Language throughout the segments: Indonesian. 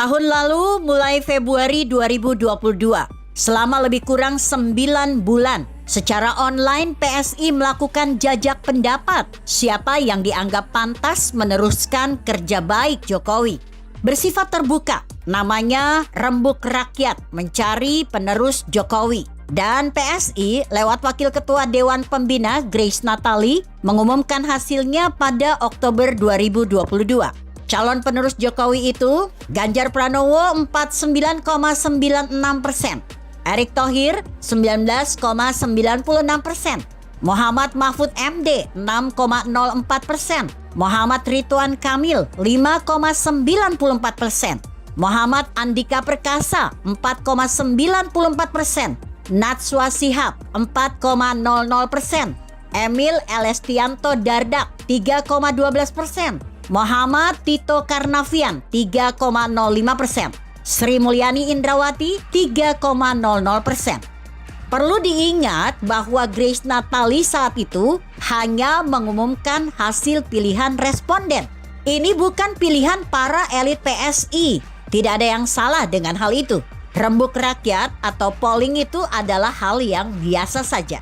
Tahun lalu mulai Februari 2022, selama lebih kurang 9 bulan, secara online PSI melakukan jajak pendapat siapa yang dianggap pantas meneruskan kerja baik Jokowi. Bersifat terbuka, namanya Rembuk Rakyat Mencari Penerus Jokowi. Dan PSI lewat Wakil Ketua Dewan Pembina Grace Natali mengumumkan hasilnya pada Oktober 2022. Calon penerus Jokowi itu Ganjar Pranowo 49,96%, Erick Thohir 19,96%, Muhammad Mahfud MD 6,04%, Muhammad Ridwan Kamil 5,94%, Muhammad Andika Perkasa 4,94%, Najwa Shihab 4,00%, Emil Elestianto Dardak 3,12%, Muhammad Tito Karnavian 3,05%, Sri Mulyani Indrawati 3,00%. Perlu diingat bahwa Grace Natali saat itu hanya mengumumkan hasil pilihan responden. Ini bukan pilihan para elit PSI. Tidak ada yang salah dengan hal itu. Rembuk rakyat atau polling itu adalah hal yang biasa saja.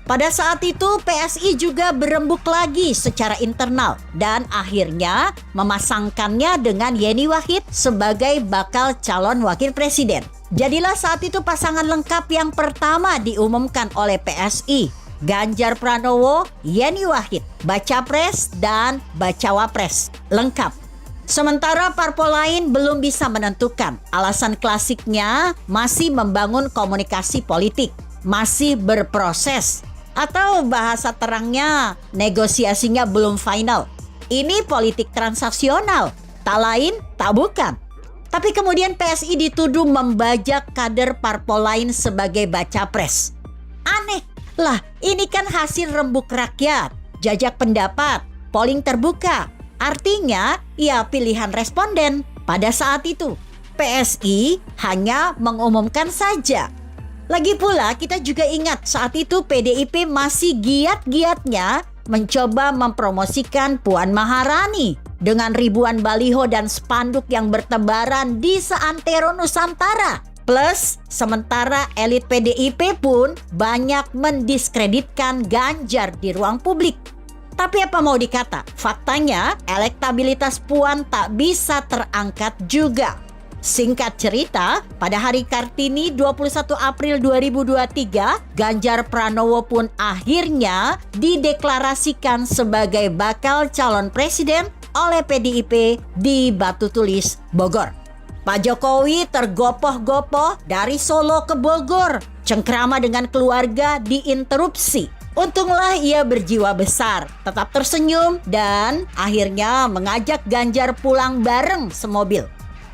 Pada saat itu PSI juga berembuk lagi secara internal dan akhirnya memasangkannya dengan Yeni Wahid sebagai bakal calon wakil presiden. Jadilah saat itu pasangan lengkap yang pertama diumumkan oleh PSI. Ganjar Pranowo, Yeni Wahid, Bacapres dan Bacawapres. Lengkap. Sementara parpol lain belum bisa menentukan. Alasan klasiknya masih membangun komunikasi politik, masih berproses. Atau bahasa terangnya negosiasinya belum final. Ini politik transaksional, tak lain tak bukan. Tapi kemudian PSI dituduh membajak kader parpol lain sebagai bacapres. Aneh lah, ini kan hasil rembuk rakyat, jajak pendapat, polling terbuka. Artinya ya pilihan responden. Pada saat itu PSI hanya mengumumkan saja. Lagi pula kita juga ingat saat itu PDIP masih giat-giatnya mencoba mempromosikan Puan Maharani dengan ribuan baliho dan spanduk yang bertebaran di seantero Nusantara. Plus sementara elit PDIP pun banyak mendiskreditkan Ganjar di ruang publik. Tapi apa mau dikata, faktanya elektabilitas Puan tak bisa terangkat juga. Singkat cerita, pada hari Kartini 21 April 2023, Ganjar Pranowo pun akhirnya dideklarasikan sebagai bakal calon presiden oleh PDIP di Batu Tulis, Bogor. Pak Jokowi tergopoh-gopoh dari Solo ke Bogor, cengkrama dengan keluarga diinterupsi. Untunglah ia berjiwa besar, tetap tersenyum dan akhirnya mengajak Ganjar pulang bareng semobil.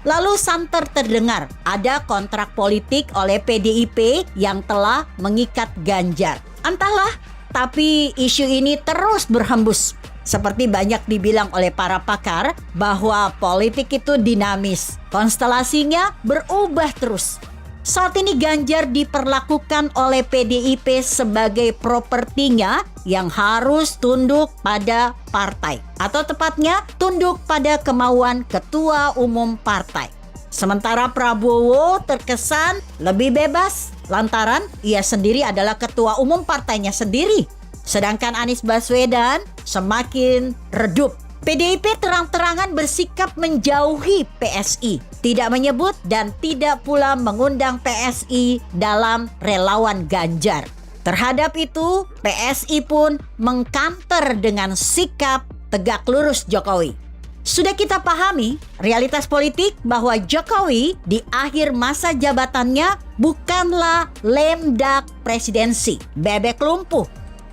Lalu santer terdengar ada kontrak politik oleh PDIP yang telah mengikat Ganjar. Entahlah, tapi isu ini terus berhembus. Seperti banyak dibilang oleh para pakar bahwa politik itu dinamis. Konstelasinya berubah terus. Saat ini Ganjar diperlakukan oleh PDIP sebagai propertinya yang harus tunduk pada partai. Atau tepatnya tunduk pada kemauan ketua umum partai. Sementara Prabowo terkesan lebih bebas lantaran ia sendiri adalah ketua umum partainya sendiri. Sedangkan Anies Baswedan semakin redup. PDIP terang-terangan bersikap menjauhi PSI, tidak menyebut dan tidak pula mengundang PSI dalam relawan Ganjar. Terhadap itu, PSI pun mengkanter dengan sikap tegak lurus Jokowi. Sudah kita pahami realitas politik bahwa Jokowi di akhir masa jabatannya bukanlah lame duck presidensi, bebek lumpuh.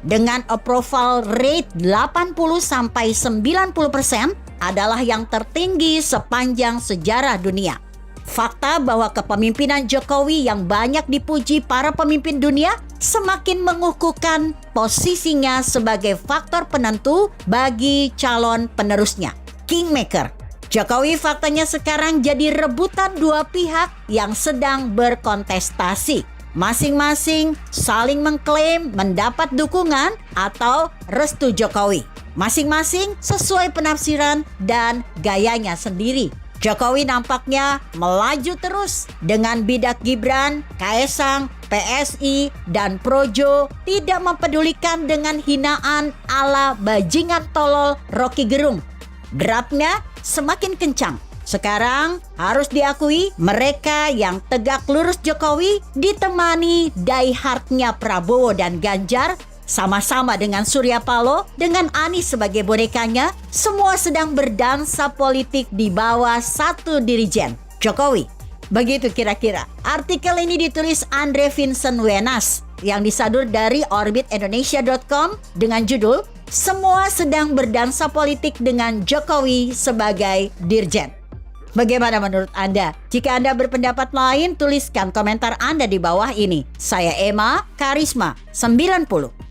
Dengan approval rate 80-90% adalah yang tertinggi sepanjang sejarah dunia. Fakta bahwa kepemimpinan Jokowi yang banyak dipuji para pemimpin dunia semakin mengukuhkan posisinya sebagai faktor penentu bagi calon penerusnya. Kingmaker. Jokowi faktanya sekarang jadi rebutan dua pihak yang sedang berkontestasi. Masing-masing saling mengklaim mendapat dukungan atau restu Jokowi. Masing-masing sesuai penafsiran dan gayanya sendiri. Jokowi nampaknya melaju terus dengan bidak Gibran, Kaesang, PSI, dan Projo tidak mempedulikan dengan hinaan ala bajingan tolol Rocky Gerung. Derapnya semakin kencang. Sekarang harus diakui mereka yang tegak lurus Jokowi ditemani diehardnya Prabowo dan Ganjar sama-sama dengan Surya Paloh, dengan Anies sebagai bonekanya, semua sedang berdansa politik di bawah satu dirijen, Jokowi. Begitu kira-kira. Artikel ini ditulis Andre Vincent Wenas yang disadur dari orbitindonesia.com dengan judul "Semua sedang berdansa politik dengan Jokowi sebagai dirjen". Bagaimana menurut Anda? Jika Anda berpendapat lain, tuliskan komentar Anda di bawah ini. Saya Emma Karisma 90.